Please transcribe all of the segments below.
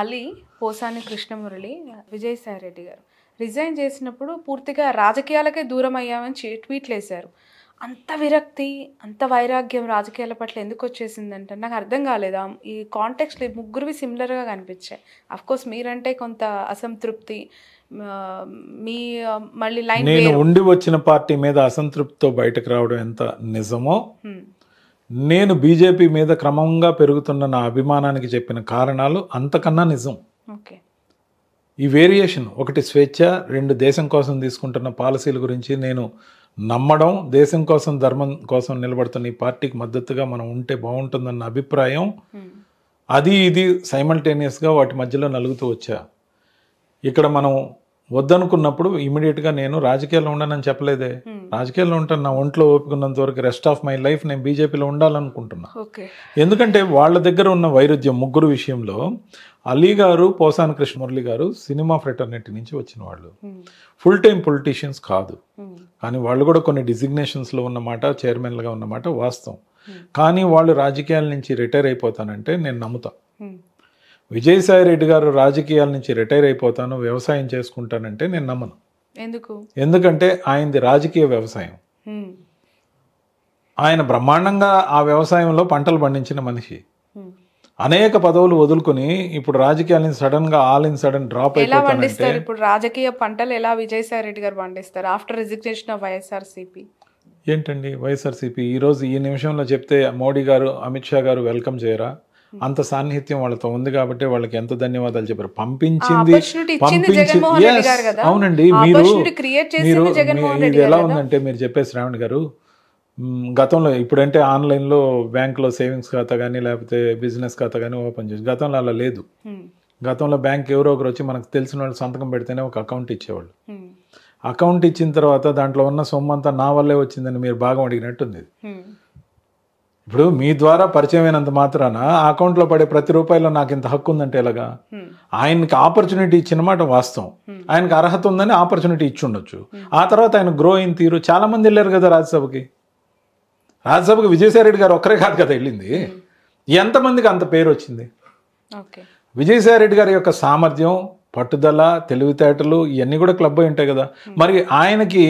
అలీ, పోసాని కృష్ణమురళి, విజయసాయిరెడ్డి గారు రిజైన్ చేసినప్పుడు పూర్తిగా రాజకీయాలకే దూరం అయ్యామని ట్వీట్లు వేశారు. అంత విరక్తి, అంత వైరాగ్యం రాజకీయాల పట్ల ఎందుకు వచ్చేసిందంటే నాకు అర్థం కాలేదా? ఈ కాంటెక్స్ట్లో ముగ్గురువి సిమిలర్గా కనిపించాయి. అఫ్కోర్స్ మీరంటే కొంత అసంతృప్తి, మీ మళ్ళీ లైన్ నేను ఉండి వచ్చిన పార్టీ మీద అసంతృప్తితో బయటకు రావడం ఎంత నిజమో, నేను బీజేపీ మీద క్రమంగా పెరుగుతున్న నా అభిమానానికి చెప్పిన కారణాలు అంతకన్నా నిజం. ఓకే, ఈ వేరియేషన్, ఒకటి స్వేచ్ఛ, రెండు దేశం కోసం తీసుకుంటున్న పాలసీల గురించి నేను నమ్మడం, దేశం కోసం ధర్మం కోసం నిలబడుతున్న ఈ పార్టీకి మద్దతుగా మనం ఉంటే బాగుంటుందన్న అభిప్రాయం, అది ఇది సైమల్టేనియస్గా వాటి మధ్యలో నలుగుతూ వచ్చా. ఇక్కడ మనం వద్దనుకున్నప్పుడు ఇమీడియట్గా నేను రాజకీయాల్లో ఉండనని చెప్పలేదే. రాజకీయాల్లో ఉంటాను, నా ఒంట్లో ఓపుకున్నంత వరకు రెస్ట్ ఆఫ్ మై లైఫ్ నేను బీజేపీలో ఉండాలనుకుంటున్నా. ఎందుకంటే వాళ్ళ దగ్గర ఉన్న వైరుధ్యం ముగ్గురు విషయంలో, అలీ గారు, పోసాని కృష్ణమురళి గారు సినిమా ఫ్రెటర్నిటీ నుంచి వచ్చిన వాళ్ళు, ఫుల్ టైం పొలిటీషియన్స్ కాదు. కానీ వాళ్ళు కూడా కొన్ని డిజిగ్నేషన్స్లో ఉన్నమాట, చైర్మన్లుగా ఉన్నమాట వాస్తవం. కానీ వాళ్ళు రాజకీయాల నుంచి రిటైర్ అయిపోతానంటే నేను నమ్ముతా. విజయసాయిరెడ్డి గారు రాజకీయాల నుంచి రిటైర్ అయిపోతాను, వ్యవసాయం చేసుకుంటానంటే నేను నమ్మను. ఎందుకంటే ఆయనది రాజకీయ వ్యవసాయం. ఆయన బ్రహ్మాండంగా ఆ వ్యవసాయంలో పంటలు పండించిన మనిషి. అనేక పదవులు వదులుకుని ఇప్పుడు రాజకీయాల నుంచి సడన్ గా ఆల్ ఇన్ సడన్ డ్రాప్ అయిపోతానంటే, ఇప్పుడు రాజకీయ పంటలు ఎలా విజయసాయిరెడ్డి గారు పండిస్తారు ఆఫ్టర్ రిజిగ్నేషన్ ఆఫ్ వైఎస్ఆర్సీపీ? ఏంటండి వైఎస్ఆర్సీపీ ఈరోజు ఈ నిమిషంలో చెప్తే మోడీ గారు, అమిత్ షా గారు వెల్కమ్ చేయరా? అంత సాన్నిహిత్యం వాళ్ళతో ఉంది కాబట్టి వాళ్ళకి ఎంత ధన్యవాదాలు చెప్పారు. పంపించింది. అవునండి, మీరు ఇది ఎలా ఉందంటే, మీరు చెప్పే శ్రావణ్ గారు, గతంలో ఇప్పుడంటే ఆన్లైన్లో బ్యాంకులో సేవింగ్స్ ఖాతా కానీ లేకపోతే బిజినెస్ ఖాతా కానీ ఓపెన్ చేసి, గతంలో అలా లేదు. గతంలో బ్యాంక్ ఎవరో ఒకరు వచ్చి మనకు తెలిసిన వాళ్ళు సంతకం పెడితేనే ఒక అకౌంట్ ఇచ్చేవాళ్ళు. అకౌంట్ ఇచ్చిన తర్వాత దాంట్లో ఉన్న సొమ్ము అంతా నా వల్లే వచ్చిందని మీరు భాగం అడిగినట్టుంది. ఇప్పుడు మీ ద్వారా పరిచయం అయినంత మాత్రాన ఆ అకౌంట్లో పడే ప్రతి రూపాయలో నాకు ఇంత హక్కు ఉందంటే ఎలాగా? ఆయనకి ఆపర్చునిటీ ఇచ్చిన మాట వాస్తవం. ఆయనకి అర్హత ఉందని ఆపర్చునిటీ ఇచ్చి ఉండొచ్చు. ఆ తర్వాత ఆయన గ్రో అయిన తీరు, చాలా మంది వెళ్ళారు కదా రాజ్యసభకి. రాజ్యసభకి విజయసాయిరెడ్డి గారు ఒక్కరే కాదు కదా వెళ్ళింది. ఎంతమందికి అంత పేరు వచ్చింది? విజయసాయిరెడ్డి గారి యొక్క సామర్థ్యం, పట్టుదల, తెలివితేటలు ఇవన్నీ కూడా క్లబ్ అయి ఉంటాయి కదా. మరి ఆయనకి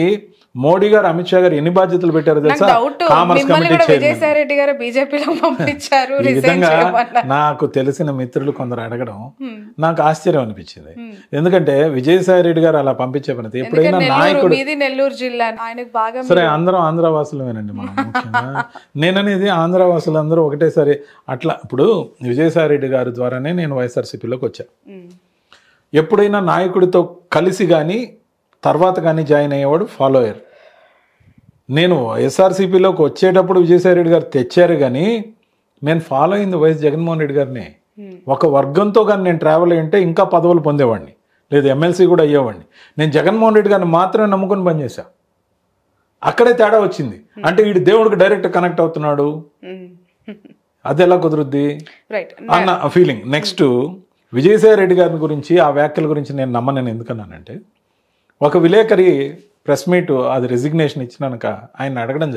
మోడీ గారు, అమిత్ షా గారు ఎన్ని బాధ్యతలు పెట్టారో తెలుసా? కామర్స్ కమిటీ పంపించారు. ఈ విధంగా నాకు తెలిసిన మిత్రులు కొందరు అడగడం నాకు ఆశ్చర్యం అనిపించింది. ఎందుకంటే విజయసాయిరెడ్డి గారు అలా పంపించే పని ఎప్పుడైనా నాయకుడు, నెల్లూరు జిల్లా సరే అందరం ఆంధ్రవాసులమేనండి మనం. ముఖ్యంగా నేననేది ఆంధ్రవాసులందరూ ఒకటేసారి అట్లా. ఇప్పుడు విజయసాయిరెడ్డి గారి ద్వారానే నేను వైఎస్ఆర్సీపీలోకి వచ్చా. ఎప్పుడైనా నాయకుడితో కలిసి కానీ తర్వాత కానీ జాయిన్ అయ్యేవాడు ఫాలోయర్. నేను వైఎస్ఆర్సీపీలోకి వచ్చేటప్పుడు విజయసాయిరెడ్డి గారు తెచ్చారు, కానీ నేను ఫాలో అయింది వైఎస్ జగన్మోహన్ రెడ్డి గారిని. ఒక వర్గంతో కానీ నేను ట్రావెల్ అయ్యింటే ఇంకా పదవులు పొందేవాడిని, లేదు ఎమ్మెల్సీ కూడా అయ్యేవాడిని. నేను జగన్మోహన్ రెడ్డి గారిని మాత్రమే నమ్ముకొని పనిచేశా. అక్కడే తేడా వచ్చింది. అంటే వీడు దేవుడికి డైరెక్ట్ కనెక్ట్ అవుతున్నాడు, అది ఎలా కుదురుద్ది అన్న ఫీలింగ్. నెక్స్ట్ విజయసాయిరెడ్డి గారి గురించి, ఆ వ్యాఖ్యల గురించి నేను నమ్మను. ఎందుకన్నానంటే, ఒక విలేకరి ప్రెస్ మీట్ అది రెసిగ్నేషన్ ఇచ్చినాక ఆయన అడగడం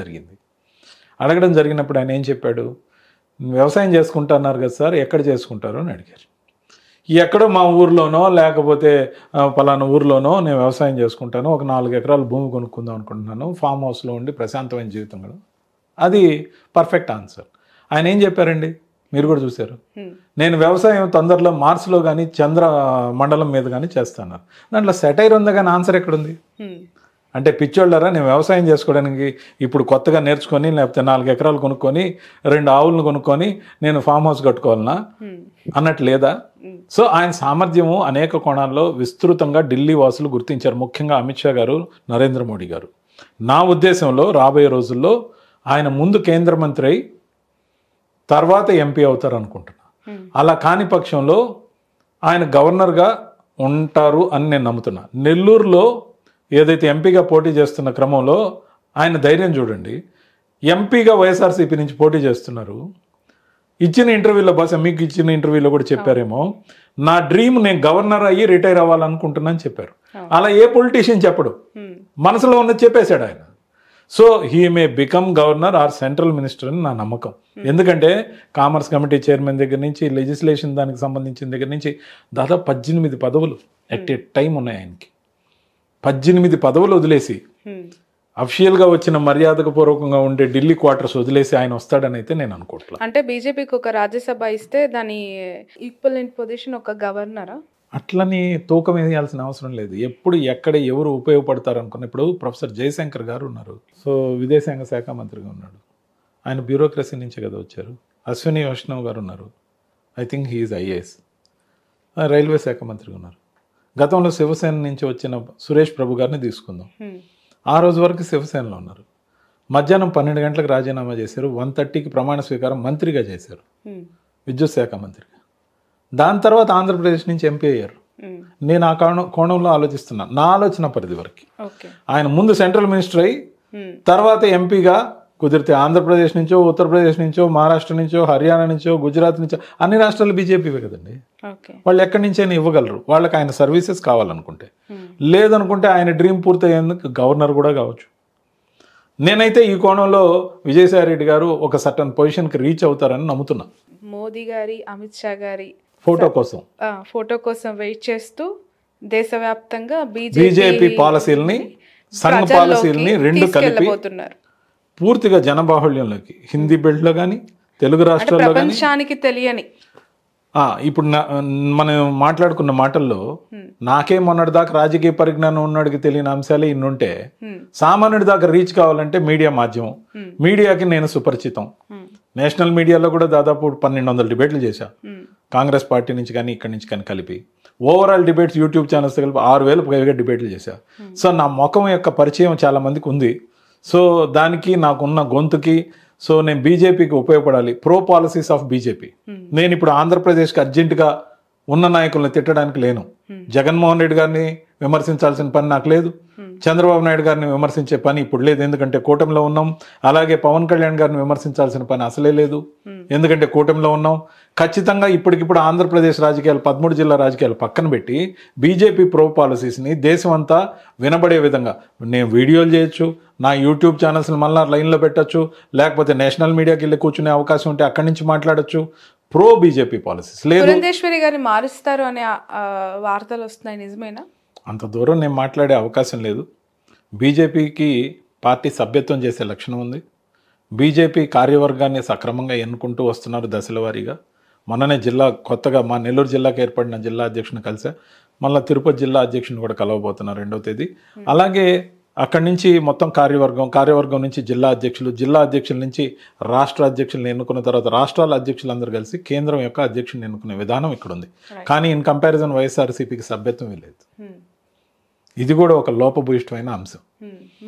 జరిగినప్పుడు ఆయన ఏం చెప్పాడు? వ్యవసాయం చేసుకుంటున్నారు కదా సార్, ఎక్కడ చేసుకుంటారు అని అడిగారు. ఎక్కడో మా ఊర్లోనో లేకపోతే పలానా ఊర్లోనో నేను వ్యవసాయం చేసుకుంటాను, ఒక 4 ఎకరాలు భూమి కొనుక్కుందాం అనుకుంటున్నాను, ఫామ్ హౌస్లో ఉండి ప్రశాంతమైన జీవితం కూడా. అది పర్ఫెక్ట్ ఆన్సర్. ఆయన ఏం చెప్పారండి, మీరు కూడా చూశారు. నేను వ్యవసాయం తొందరలో మార్స్లో కానీ చంద్ర మండలం మీద కానీ చేస్తాను. దాంట్లో సెటైర్ ఉందా కానీ ఆన్సర్ ఎక్కడుంది? అంటే పిచ్చోళ్ళరా, నేను వ్యవసాయం చేసుకోవడానికి ఇప్పుడు కొత్తగా నేర్చుకొని లేకపోతే 4 ఎకరాలు కొనుక్కొని 2 ఆవులను కొనుక్కొని నేను ఫామ్ హౌస్ కట్టుకోవాలన్నా అన్నట్టు లేదా? సో ఆయన సామర్థ్యము అనేక కోణాల్లో విస్తృతంగా ఢిల్లీ వాసులు గుర్తించారు, ముఖ్యంగా అమిత్ షా గారు, నరేంద్ర మోడీ గారు. నా ఉద్దేశంలో రాబోయే రోజుల్లో ఆయన ముందు కేంద్ర మంత్రి అయి తర్వాత ఎంపీ అవుతారు అనుకుంటున్నా. అలా కాని పక్షంలో ఆయన గవర్నర్గా ఉంటారు అని నేను నమ్ముతున్నా. నెల్లూరులో ఏదైతే ఎంపీగా పోటీ చేస్తున్న క్రమంలో ఆయన ధైర్యం చూడండి. ఎంపీగా వైఎస్ఆర్సీపీ నుంచి పోటీ చేస్తున్నారు. ఇచ్చిన ఇంటర్వ్యూలో, బహుశా మీకు ఇచ్చిన ఇంటర్వ్యూలో కూడా చెప్పారేమో, నా డ్రీమ్ నేను గవర్నర్ అయ్యి రిటైర్ అవ్వాలనుకుంటున్నాను చెప్పారు. అలా ఏ పొలిటీషియన్ చెప్పడు, మనసులో ఉన్నది చెప్పేశాడు ఆయన. So he may become governor or central minister అని నా నమ్మకం. ఎందుకంటే కామర్స్ కమిటీ చైర్మన్ దగ్గర నుంచి లెజిస్లేషన్ దానికి సంబంధించిన దగ్గర నుంచి దాదాపు 18 పదవులు ఎట్ ఏ టైం ఉన్నాయి ఆయనకి. 18 పదవులు వదిలేసి అఫిషియల్గా వచ్చిన మర్యాదకు పూర్వకంగా ఉండే ఢిల్లీ క్వార్టర్స్ వదిలేసి ఆయన వస్తాడని అయితే నేను అనుకోవట్లేదు. అంటే బీజేపీకి ఒక రాజ్యసభ ఇస్తే దాని ఈక్వలెంట్ పొజిషన్ ఒక గవర్నరా? అట్లని తూకం వేయాల్సిన అవసరం లేదు. ఎప్పుడు ఎక్కడ ఎవరు ఉపయోగపడతారు అనుకున్న, ఇప్పుడు ప్రొఫెసర్ జయశంకర్ గారు ఉన్నారు, సో విదేశాంగ శాఖ మంత్రిగా ఉన్నాడు, ఆయన బ్యూరోక్రసీ నుంచే కదా వచ్చారు. అశ్విని వైష్ణవ్ గారు ఉన్నారు, I think he's IAS, railway శాఖ మంత్రిగా ఉన్నారు. గతంలో శివసేన నుంచి వచ్చిన సురేష్ ప్రభు గారిని తీసుకుందాం, ఆ రోజు వరకు శివసేనలో ఉన్నారు. మధ్యాహ్నం 12 గంటలకు రాజీనామా చేశారు, 1:30కి ప్రమాణ స్వీకారం మంత్రిగా చేశారు, విద్యుత్ శాఖ మంత్రిగా. దాని తర్వాత ఆంధ్రప్రదేశ్ నుంచి ఎంపీ అయ్యారు. నేను ఆ కోణంలో ఆలోచిస్తున్నా, నా ఆలోచన పరిధి వరకు. ఆయన ముందు సెంట్రల్ మినిస్టర్ అయ్యి తర్వాత ఎంపీగా, కుదిరితే ఆంధ్రప్రదేశ్ నుంచో, ఉత్తరప్రదేశ్ నుంచో, మహారాష్ట్ర నుంచో, హర్యానా నుంచో, గుజరాత్ నుంచో, అన్ని రాష్ట్రాలు బీజేపీవే కదండి. వాళ్ళు ఎక్కడి నుంచైనా ఇవ్వగలరు, వాళ్ళకి ఆయన సర్వీసెస్ కావాలనుకుంటే. లేదనుకుంటే ఆయన డ్రీమ్ పూర్తయ్యేందుకు గవర్నర్ కూడా కావచ్చు. నేనైతే ఈ కోణంలో విజయసాయి రెడ్డి గారు ఒక సర్టన్ పొజిషన్కి రీచ్ అవుతారని నమ్ముతున్నా. మోదీ గారి, అమిత్ షా గారి ఫోటో కోసం వెయిట్ చేస్తూ దేశవ్యాప్తంగా బీజేపీ పాలసీలని, సంఘ పాలసీలని రెండు కలిపి పూర్తిగా జనబాహుళ్యంలోకి, హిందీ బెల్ట్లో కానీ తెలుగు రాష్ట్రాల్లో ప్రపంచానికి తెలియని, ఇప్పుడు మనం మాట్లాడుకున్న మాటల్లో నాకే మొన్నటి దాకా రాజకీయ పరిజ్ఞానం ఉన్నవాడికి తెలియని అంశాలే ఇన్నుంటే, సామాన్యుడి దాకా రీచ్ కావాలంటే మీడియా మాధ్యమం, మీడియాకి నేను సుపరిచితం. నేషనల్ మీడియాలో కూడా దాదాపు 1200 డిబేట్లు చేశా, కాంగ్రెస్ పార్టీ నుంచి కానీ ఇక్కడి నుంచి కానీ కలిపి. ఓవరాల్ డిబేట్స్ యూట్యూబ్ ఛానల్స్ కలిపి 6000 పైగా డిబేట్లు చేశా. సో నా ముఖం యొక్క పరిచయం చాలా మందికి ఉంది. సో దానికి నాకున్న గొంతుకి, సో నేను బీజేపీకి ఉపయోగపడాలి, ప్రో పాలసీస్ ఆఫ్ బీజేపీ. నేను ఇప్పుడు ఆంధ్రప్రదేశ్కి అర్జెంటుగా ఉన్న నాయకులను తిట్టడానికి లేను. జగన్మోహన్ రెడ్డి గారిని విమర్శించాల్సిన పని నాకు లేదు, చంద్రబాబు నాయుడు గారిని విమర్శించే పని ఇప్పుడు లేదు, ఎందుకంటే కూటమిలో ఉన్నాం. అలాగే పవన్ కళ్యాణ్ గారిని విమర్శించాల్సిన పని అసలే లేదు, ఎందుకంటే కూటమిలో ఉన్నాం. ఖచ్చితంగా ఇప్పటికిప్పుడు ఆంధ్రప్రదేశ్ రాజకీయాలు, 13 జిల్లా రాజకీయాలు పక్కన పెట్టి బీజేపీ ప్రో పాలసీస్ని దేశం అంతా వినబడే విధంగా నేను వీడియోలు చేయొచ్చు, నా యూట్యూబ్ ఛానల్స్ని మళ్ళీ లైన్లో పెట్టచ్చు, లేకపోతే నేషనల్ మీడియాకి వెళ్ళి కూర్చునే అవకాశం ఉంటే అక్కడి నుంచి మాట్లాడచ్చు. ప్రో బీజేపీ పాలసీస్ లేదు. పురంధేశ్వరి గారిని మారుస్తారు అనే వార్తలు వస్తున్నాయి, నిజమేనా? అంత దూరం నేను మాట్లాడే అవకాశం లేదు. బీజేపీకి పార్టీ సభ్యత్వం చేసే లక్షణం ఉంది. బీజేపీ కార్యవర్గాన్ని సక్రమంగా ఎన్నుకుంటూ వస్తున్నారు దశల వారీగా. మొన్ననే కొత్తగా మా నెల్లూరు జిల్లాకు ఏర్పడిన జిల్లా అధ్యక్షుని కలిసా, మళ్ళీ తిరుపతి జిల్లా అధ్యక్షుని కూడా కలవబోతున్నారు 2వ తేదీ. అలాగే అక్కడి నుంచి మొత్తం కార్యవర్గం నుంచి జిల్లా అధ్యక్షుల నుంచి రాష్ట్ర అధ్యక్షులను ఎన్నుకున్న తర్వాత రాష్ట్రాల అధ్యక్షులందరూ కలిసి కేంద్రం యొక్క అధ్యక్షుని ఎన్నుకునే విధానం ఇక్కడ ఉంది. కానీ ఇన్ కంపారిజన్ వైఎస్ఆర్సీపీకి సభ్యత్వం లేదు. ఇది కూడా ఒక లోపభూయిష్టమైన అంశం.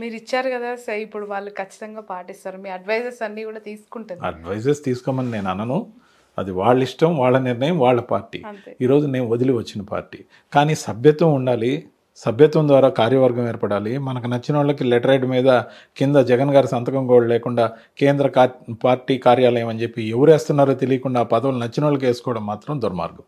మీరు ఇచ్చారు కదా, ఇప్పుడు వాళ్ళు ఖచ్చితంగా పాటిస్తారు. మీ అడ్వైజెస్ అన్ని కూడా తీసుకుంటారు. అడ్వైజెస్ తీసుకోమని నేను అనను, అది వాళ్ళ ఇష్టం, వాళ్ళ నిర్ణయం, వాళ్ళ పార్టీ. ఈరోజు నేను వదిలి వచ్చిన పార్టీ. కానీ సభ్యత్వం ఉండాలి, సభ్యత్వం ద్వారా కార్యవర్గం ఏర్పడాలి. మనకు నచ్చిన వాళ్ళకి లెటర్ హెడ్ మీద కింద జగన్ గారి సంతకం కూడా లేకుండా కేంద్ర పార్టీ కార్యాలయం అని చెప్పి ఎవరు వేస్తున్నారో తెలియకుండా ఆ పదవులు నచ్చిన వాళ్ళకి వేసుకోవడం మాత్రం దుర్మార్గం.